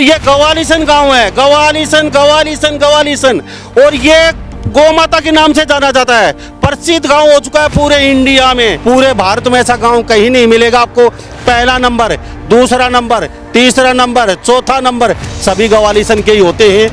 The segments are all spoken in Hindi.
ये गवालीसन गांव है, गवालीसन गवालीसन गवालीसन, और ये गौ माता के नाम से जाना जाता है। प्रसिद्ध गांव हो चुका है पूरे इंडिया में, पूरे भारत में ऐसा गांव कहीं नहीं मिलेगा आपको। पहला नंबर, दूसरा नंबर, तीसरा नंबर, चौथा नंबर सभी गवालीसन के ही होते हैं।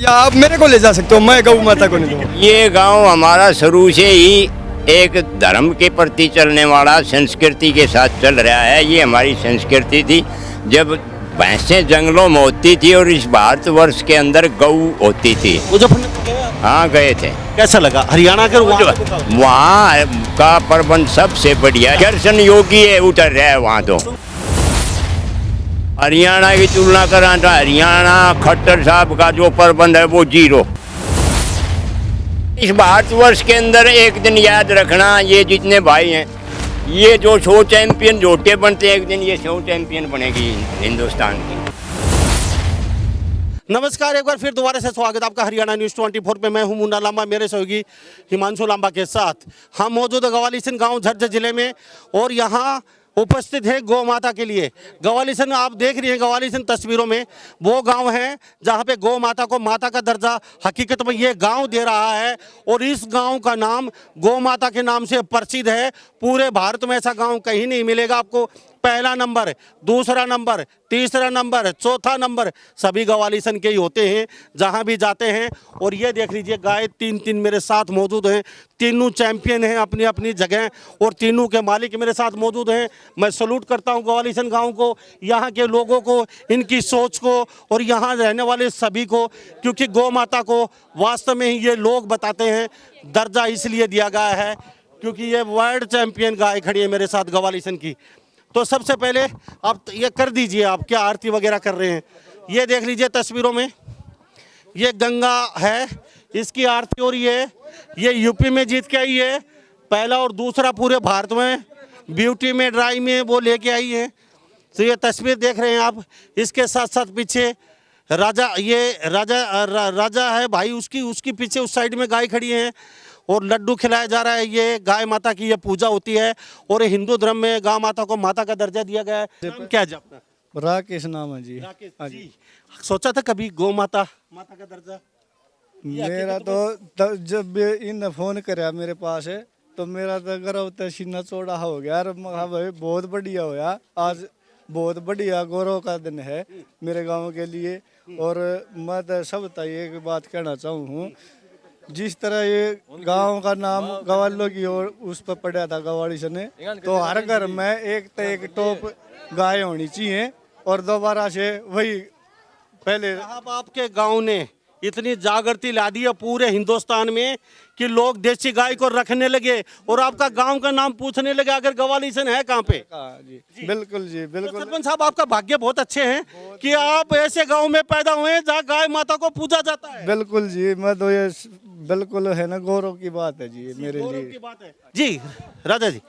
या आप मेरे को ले जा सकते हो, मैं गौ माता को नहीं दूंगा। ये गांव हमारा शुरू से ही एक धर्म के प्रति चलने वाला संस्कृति के साथ चल रहा है। ये हमारी संस्कृति थी। जब भैंसें जंगलों में होती थी और इस भारतवर्ष के अंदर गौ होती थी। हाँ गए थे। कैसा लगा हरियाणा के वहाँ का प्रबंध सबसे बढ़िया, दर्शन योगी है, उतर रहा है वहाँ तो। हरियाणा की तुलना करा तो हरियाणा खट्टर साहब का जो प्रबंध है वो जीरो। इस भारतवर्ष के अंदर एक दिन याद रखना, ये जितने भाई हैं, ये जो 100 चैंपियन जोटे बनते हैं, एक दिन ये 100 चैंपियन बनेगी हिंदुस्तान की। नमस्कार, एक बार फिर दोबारा से स्वागत आपका हरियाणा न्यूज़ 24 पे। मैं हूं मुन्ना लांबा, मेरे सहयोगी हिमांशु लांबा के साथ हम मौजूद है गवालीसन गांव झज्जर जिले में, और यहां उपस्थित है गौ माता के लिए। गवालीसन आप देख रही हैं, गवालीसन तस्वीरों में वो गांव है जहां पे गौ माता को माता का दर्जा हकीकत में ये गांव दे रहा है, और इस गांव का नाम गौ माता के नाम से प्रसिद्ध है। पूरे भारत में ऐसा गांव कहीं नहीं मिलेगा आपको। पहला नंबर, दूसरा नंबर, तीसरा नंबर, चौथा नंबर सभी गवालीसन के ही होते हैं जहां भी जाते हैं। और ये देख लीजिए, गाय तीन मेरे साथ मौजूद हैं। तीनों चैंपियन हैं अपनी अपनी जगह, और तीनों के मालिक मेरे साथ मौजूद हैं। मैं सैल्यूट करता हूं गवालीसन गांव को, यहाँ के लोगों को, इनकी सोच को, और यहाँ रहने वाले सभी को, क्योंकि गौ माता को वास्तव में ही ये लोग बताते हैं दर्जा इसलिए दिया गया है क्योंकि ये वर्ल्ड चैंपियन गाय खड़ी है मेरे साथ गवालीसन की। तो सबसे पहले आप ये कर दीजिए, आप क्या आरती वगैरह कर रहे हैं। ये देख लीजिए तस्वीरों में, ये गंगा है, इसकी आरती हो रही है। ये यूपी में जीत के आई है, पहला और दूसरा पूरे भारत में ब्यूटी में ड्राई में वो लेके आई है। तो ये तस्वीर देख रहे हैं आप। इसके साथ साथ पीछे राजा, ये राजा है भाई, उसकी पीछे उस साइड में गाय खड़ी है और लड्डू खिलाया जा रहा है। ये गाय माता की ये पूजा होती है, और हिंदू धर्म में गाय माता को माता का दर्जा दिया गया है। नाम क्या है आपका? राकेश नाम है जी। राकेश जी, सोचा था कभी गौ माता का दर्जा? मेरा तो जब इन फोन कराया मेरे पास है तो मेरा तो गर्व सीना चौड़ा हो गया। और भाई बहुत बढ़िया होया, आज बहुत बढ़िया गौरव का दिन है मेरे गांव के लिए। और मैं तो सब बताइए एक बात कहना चाहूँ हूँ, जिस तरह ये गांव का नाम गवालों की ओर उस पर पड़ा था गवालीसन ने, तो हर घर में एक टॉप गाय होनी चाहिए। और दोबारा से वही पहले आपके गांव ने इतनी जागृति ला दी है पूरे हिंदुस्तान में कि लोग देसी गाय को रखने लगे, और आपका गांव का नाम पूछने लगे अगर गवालीसन है कहाँ पे। जी बिल्कुल जी बिल्कुल। तो सरपंच साहब, आपका भाग्य बहुत अच्छे हैं कि आप ऐसे गांव में पैदा हुए हैं जहाँ गाय माता को पूजा जाता है। बिल्कुल जी, मैं तो ये बिल्कुल है ना, गौरव की बात है जी मेरे लिए। की बात है जी। राजा जी,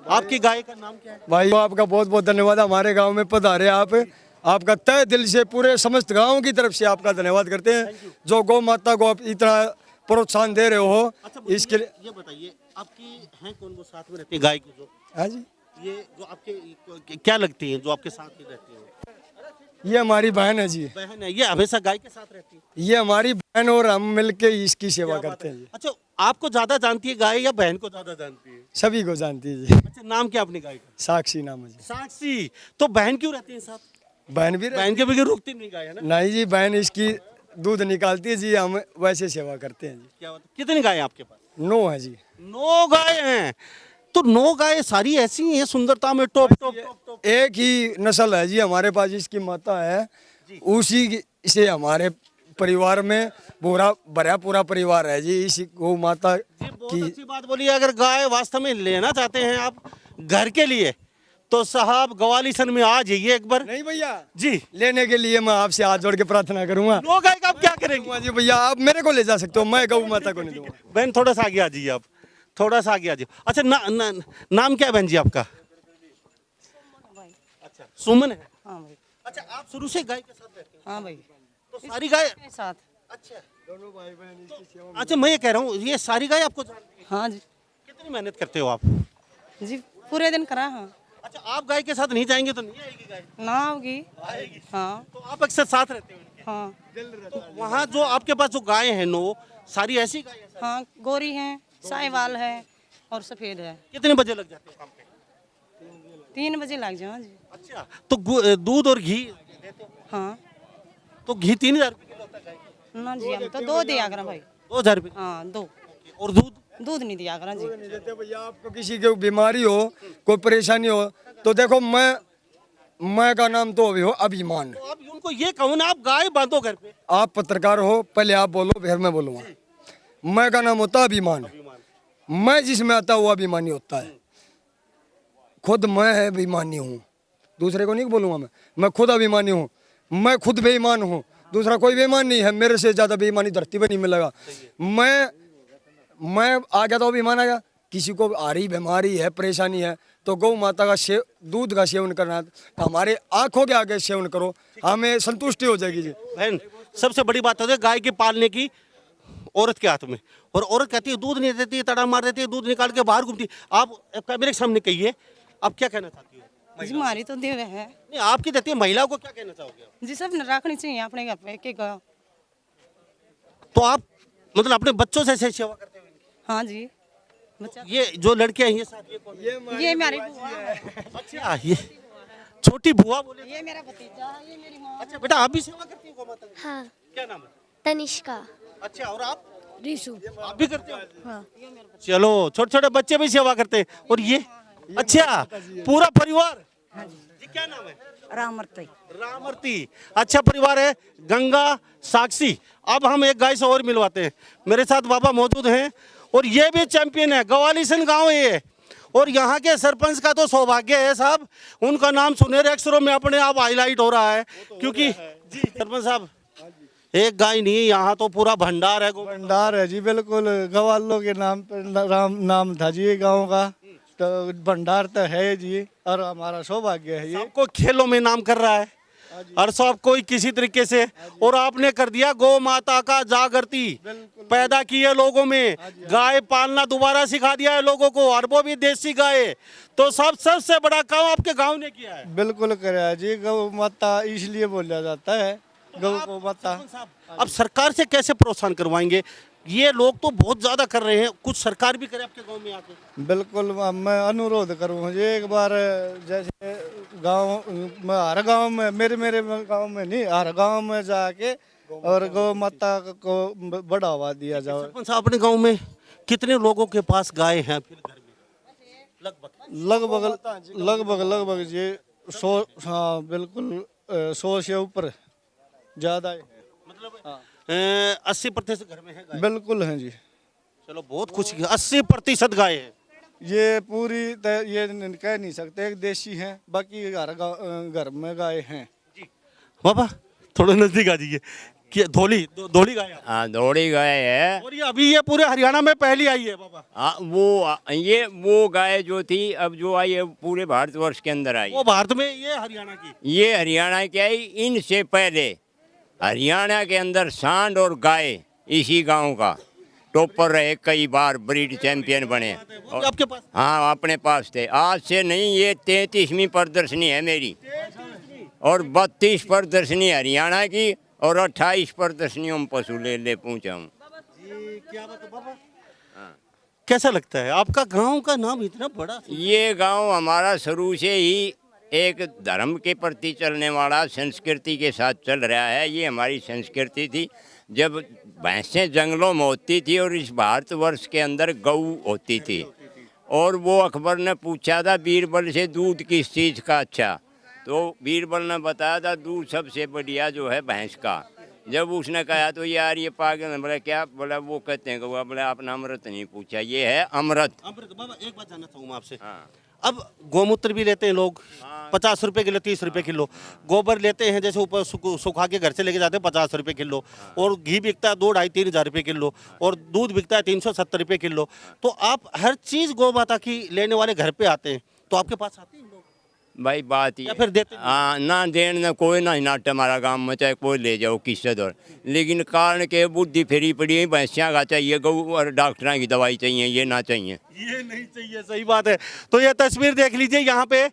आपकी गाय का नाम क्या है? भाई आपका बहुत बहुत धन्यवाद, हमारे गांव में पधारे आप। आपका तहे दिल से पूरे समस्त गांव की तरफ से आपका धन्यवाद करते हैं, जो गौ माता को आप इतना प्रोत्साहन दे रहे हो। अच्छा, इसके लिए ये बताइए, आपकी हैं कौन वो साथ में रहती है गाय की? जो हाँ जी, ये जो आपके क्या लगती है, जो आपके साथ ही रहती है? ये हमारी बहन है जी। बहन है, ये हमेशा गाय के साथ रहती है? ये हमारी बहन, और हम मिलके इसकी सेवा करते हैं जी। अच्छा, आपको ज्यादा जानती है गाय या बहन को ज्यादा जानती है? सभी को जानती है जी। अच्छा, नाम क्या अपनी गाय का? साक्षी नाम है जी। साक्षी। तो बहन क्यों रहती है साथ? बहन भी बहन के बगैर रुकती नहीं गाय, है ना? नहीं जी, बहन इसकी दूध निकालती है जी, हम वैसे सेवा करते हैं जी। क्या बात? कितनी गाय है आपके पास? 9 है जी। 9 गाय हैं। तो 9 गाय सारी ऐसी हैं सुंदरता में टॉप टॉप? एक ही नस्ल है जी हमारे पास, इसकी माता है, उसी से हमारे परिवार में पूरा परिवार है जी इस गौ माता जी, बहुत की। अच्छी बात बोली। अगर गाय वास्तव में लेना चाहते हैं आप घर के लिए, तो साहब गवालीसन में आ जाइए एक बार। नहीं भैया जी, लेने के लिए मैं आपसे हाथ जोड़ के प्रार्थना करूंगा। 9 गाय का आप क्या करेंगे? जी भैया, आप मेरे को ले जा सकते हो, मैं गौ माता को नहीं दूंगा। बहन थोड़ा सा आगे आ जाइए, आप थोड़ा सा आगे आ जाइए। अच्छा, नाम क्या है बहन जी आपका? अच्छा, सुमन है। हाँ भाई। अच्छा, आप शुरू से गाय के साथ रहते हैं? हाँ भाई, तो सारी गाय के साथ। अच्छा, दोनों भाई बहन। अच्छा, मैं ये कह रहा हूँ, ये सारी गाय आपको जानती है? हाँ जी। कितनी मेहनत करते हो आप? जी पूरे दिन करा। हाँ अच्छा, आप गाय के साथ नहीं जाएंगे तो नहीं आएगी गाय? ना होगी। आएगी। हाँ तो आप अक्सर साथ रहते हो उनके? हाँ तो वहाँ जो आपके पास जो गाय है नो, सारी ऐसी गाय है? हाँ, गोरी है, साहिवाल है और सफेद है। कितने बजे लग जाते हो काम पे? 3 बजे लग जाओ जी। अच्छा, तो दूध और घी देते हो? हाँ तो घी 3,000 रुपये किलो होता है गाय का? ना जी, हम तो 2 दिया करें भाई। 2,000 रुपये? हाँ 2, और दूध? दूध नहीं दिया करें जी। देते भैया, आपको किसी की बीमारी हो, कोई परेशानी हो, तो देखो मैं का नाम तो अभी हो अभिमान। तो आप उनको ये कहो ना, आप गाय बांधो घर पे। आप पत्रकार हो, पहले आप बोलो फिर मैं बोलूँगा। मैं का नाम होता है अभिमान। मैं जिसमें आता हुआ अभिमानी होता है। खुद मैं है अभिमानी हूँ, दूसरे को नहीं बोलूँगा। मैं खुद अभिमानी हूँ, मैं खुद बेईमान हूँ, दूसरा कोई बेईमान नहीं है। मेरे से ज़्यादा बेईमानी धरती पे नहीं मिलेगा। मैं आ गया तो अभिमान आ गया। किसी को आ रही बीमारी है, परेशानी है, तो गौ माता का दूध का सेवन करना, तो हमारे आंखों के आगे सेवन करो, हमें संतुष्टि हो जाएगी जी। बहन, सबसे बड़ी बात होती है गाय के पालने की औरत के हाथ में, और औरत कहती है दूध नहीं देती है, तड़ा मार देती है, दूध निकाल के बाहर घूमती है। आप मेरे सामने कहिए, आप क्या कहना चाहती हो? जी हमारी तो देव है नहीं, आपकी देती है, महिलाओं को क्या कहना चाहोगे आप? जी, सब ने रखनी चाहिए अपने घर पे के गाय। तो आप मतलब अपने बच्चों से सेवा करते हो? हाँ जी, बच्चा ये जो लड़कियां हैं ये साथ, ये कौन है? ये हमारी बुआ है। अच्छा, ये छोटी बुआ बोले? ये मेरा भतीजा है, ये मेरी माँ। अच्छा बेटा, आप भी सेवा करती हो गौ माता की? हाँ, क्या नाम है? तनिष्का। अच्छा, और आप? रिशु। आप भी करते हो? हाँ, चलो, छोटे छोटे बच्चे भी सेवा करते हैं। और ये अच्छा, पूरा परिवार? जी, क्या नाम है? रामरती। रामरती, अच्छा परिवार है। गंगा, साक्षी। अब हम एक गाय से और मिलवाते हैं। मेरे साथ बाबा मौजूद हैं, और ये भी चैंपियन है, गवालीसन गांव है ये। और यहाँ के सरपंच का तो सौभाग्य है साहब, उनका नाम सुनहरे अक्षरों में अपने आप हाईलाइट हो रहा है, क्योंकि जी सरपंच साहब, एक गाय नहीं, यहाँ तो पूरा भंडार है। भंडार है जी, बिल्कुल। गवालों के नाम पे नाम था जी गांव का, तो भंडार तो है जी, और हमारा सौभाग्य है ये। सबको खेलों में नाम कर रहा है, और सब कोई किसी तरीके से, और आपने कर दिया गौ माता का जागृति पैदा की है लोगों में। गाय पालना दोबारा सिखा दिया है लोगों को, और वो भी देसी गाय। तो सबसे बड़ा काम आपके गांव ने किया है। बिल्कुल कराया जी, गौ माता इसलिए बोला जाता है, गौ माता। अब सरकार से कैसे प्रोत्साहन करवाएंगे? ये लोग तो बहुत ज्यादा कर रहे हैं, कुछ सरकार भी करे आपके गांव में आके। बिल्कुल, मैं अनुरोध करूँ जी, एक बार जैसे गांव में, हर गांव में, मेरे गांव में नहीं, हर गांव में जाके और गौ माता को बढ़ावा दिया जाए। सरपंच साहब, अपने गांव में कितने लोगों के पास गाय हैं फिर घर में? लगभग जी 100। हाँ बिल्कुल, 100 से ऊपर ज्यादा है। मतलब 80% घर में है गाय? बिल्कुल है जी। चलो, बहुत कुछ, 80% गाय है। ये पूरी ये कह नहीं सकते, एक देशी है, बाकी घर में गाय हैं। बाबा थोड़ा नजदीक आ जाइए। क्या धोली गाय है? हाँ, दौड़ी गाय है। और ये पूरे हरियाणा में पहली आई है बाबा? हाँ, वो गाय जो थी, अब जो आई है पूरे भारतवर्ष के अंदर आई। वो भारत में, ये हरियाणा की? ये हरियाणा की आई। इनसे पहले हरियाणा के अंदर सांड और गाय इसी गांव का टॉपर रहे, कई बार ब्रीड चैंपियन बने। वो भी आपके पास? हाँ, अपने पास थे। आज से नहीं, ये 33वीं प्रदर्शनी है मेरी, और 32 प्रदर्शनी हरियाणा की, और 28 प्रदर्शनियों में पशु ले पहुंचा हूँ। जी, क्या बात है बाबा? कैसा लगता है आपका गांव का नाम इतना बड़ा? ये गांव हमारा शुरू से ही एक धर्म के प्रति चलने वाला, संस्कृति के साथ चल रहा है। ये हमारी संस्कृति थी। जब भैंसें जंगलों में होती थी और इस भारतवर्ष के अंदर गऊ होती थी, और वो अकबर ने पूछा था बीरबल से दूध किस चीज़ का अच्छा, तो बीरबल ने बताया था दूध सबसे बढ़िया जो है भैंस का। जब उसने कहा तो यार ये पागल है, बोला क्या? बोला वो कहते हैं गौआ। बोला आपने अमृत नहीं पूछा, ये है अमृत। अमृत। बाबा एक बात जानना चाहूँगा आपसे। हाँ। अब गौमूत्र भी लेते हैं लोग, 50 रुपए किलो, 30 रुपए किलो। गोबर लेते हैं, जैसे ऊपर सुखा के घर से लेके जाते हैं, 50 रुपए किलो। और घी बिकता है 2-2.5-3 हज़ार रुपये किलो, और दूध बिकता है 370 रुपये किलो। तो आप हर चीज़ गौ माता की लेने वाले घर पे आते हैं, तो आपके पास आते हैं लोग? भाई बात ये, या फिर देते नहीं? हाँ, ना देन ना कोई ना नाट हमारा गांव में, चाहे कोई ले जाओ किससे दौर। लेकिन कारण के बुद्धि फेरी पड़ी है, भैंसियाँ का चाहिए गऊ, और डॉक्टरों की दवाई चाहिए, ये ना चाहिए। ये नहीं चाहिए, सही बात है। तो ये तस्वीर देख लीजिए, यहाँ पे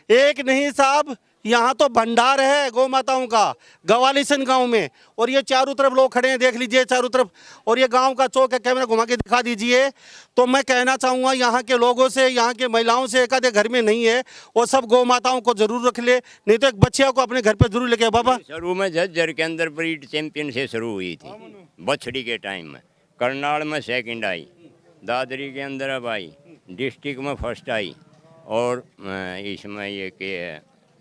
एक नहीं साहब, यहाँ तो भंडार है गौ माताओं का गवालीसन गांव में। और ये चारों तरफ लोग खड़े हैं, देख लीजिए चारों तरफ। और ये गांव का चौक है, कैमरा घुमा के दिखा दीजिए। तो मैं कहना चाहूँगा यहाँ के लोगों से, यहाँ के महिलाओं से, एक आधे घर में नहीं है वो सब गौ माताओं को जरूर रख ले, नहीं तो एक बच्चिया को अपने घर पे जरूर लेके। बाबा शुरू में झज्जर के अंदर ब्रीड चैंपियन से शुरू हुई थी, बछड़ी के टाइम में। करनाल में सेकंड आई, दादरी के अंदर अब आई, डिस्ट्रिक्ट में फर्स्ट आई, और इसमें ये के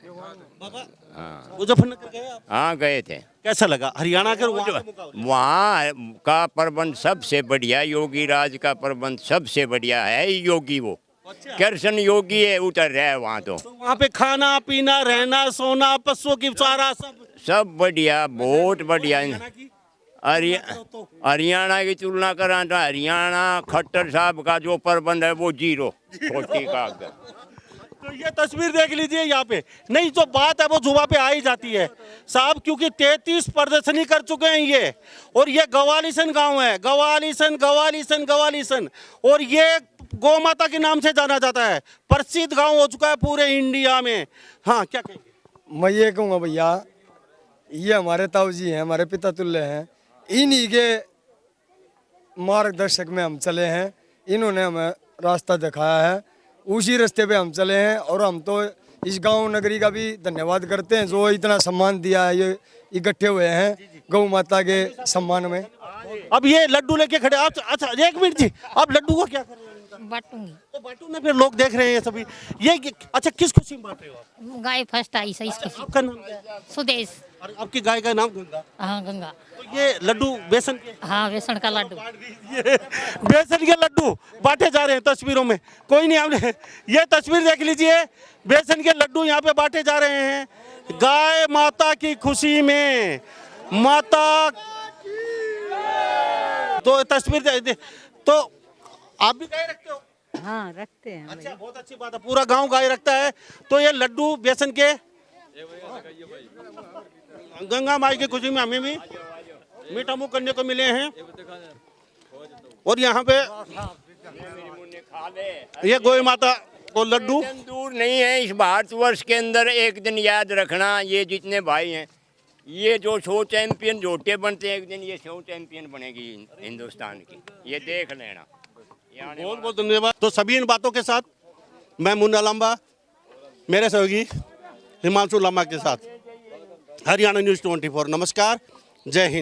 हाँ मुजफ्फरनगर गए आप? हाँ गए थे। कैसा लगा हरियाणा के वहाँ के मुकाबले? वहाँ का प्रबंध सबसे बढ़िया, योगी राज का प्रबंध सबसे बढ़िया है। योगी वो कृष्ण योगी है, उतर रहा है वहाँ तो। वहाँ पे खाना पीना रहना सोना पशुओं की चारा सब बढ़िया, बहुत बढ़िया। हरियाणा की तुलना करा तो हरियाणा खट्टर साहब का जो प्रबंध है वो जीरो, छोटी का। तो ये तस्वीर देख लीजिए यहाँ पे। नहीं जो बात है वो जुबा पे आ ही जाती है साहब, क्योंकि 33 प्रदर्शनी कर चुके हैं ये। और ये गवालीसन गांव है, गवालीसन गवालीसन गवालीसन। और ये गौ माता के नाम से जाना जाता है, प्रसिद्ध गांव हो चुका है पूरे इंडिया में। हाँ क्या कहेंगे? मैं ये कहूँगा भैया, ये हमारे ताऊ जी हैं, हमारे पिता तुल्य हैं। इन्हीं के मार्गदर्शक में हम चले हैं, इन्होंने हमें रास्ता दिखाया है, उसी रास्ते पे हम चले हैं। और हम तो इस गांव नगरी का भी धन्यवाद करते हैं जो इतना सम्मान दिया है, ये इकट्ठे हुए हैं गौ माता के सम्मान में। अब ये लड्डू लेके खड़े आप। अच्छा एक मिनट जी, आप लड्डू को क्या कर रहे हैं? बांटूंगी। तो बांटू ना, फिर लोग देख रहे हैं सभी। ये अच्छा किस खुशी में बांट रहे हो आप? गाय फर्स्ट आई सही इसको। आपका नाम क्या है? सुदेश। और आपकी गाय का नाम गंगा। हाँ गंगा। तो ये लड्डू बेसन के, हाँ बेसन का लड्डू। ये बेसन के लड्डू बांटे जा रहे हैं तस्वीरों में। कोई नहीं, हमने ये तस्वीर देख लीजिए, बेसन के लड्डू यहाँ पे बांटे जा रहे हैं गाय माता की खुशी में। माता तो तस्वीर तो आप भी गाय रखते हो? हाँ रखते हैं। अच्छा बहुत अच्छी बात है, पूरा गांव गाय रखता है। तो ये लड्डू बेसन के गंगा माई की खुशी में हमें भी मीठा मुंह करने को मिले हैं। और यहाँ पे ये गौ माता को लड्डू दूर नहीं है। इस भारतवर्ष के अंदर एक दिन याद रखना, ये जितने भाई हैं, ये जो शो चैंपियन जोटे बनते हैं, एक दिन ये शो चैंपियन बनेगी हिंदुस्तान की, ये देख लेना। बहुत बहुत धन्यवाद। तो सभी इन बातों के साथ मैं मुन्ना लांबा, मेरे सहयोगी हिमांशु लांबा के साथ हरियाणा न्यूज़ 24। नमस्कार, जय हिंद।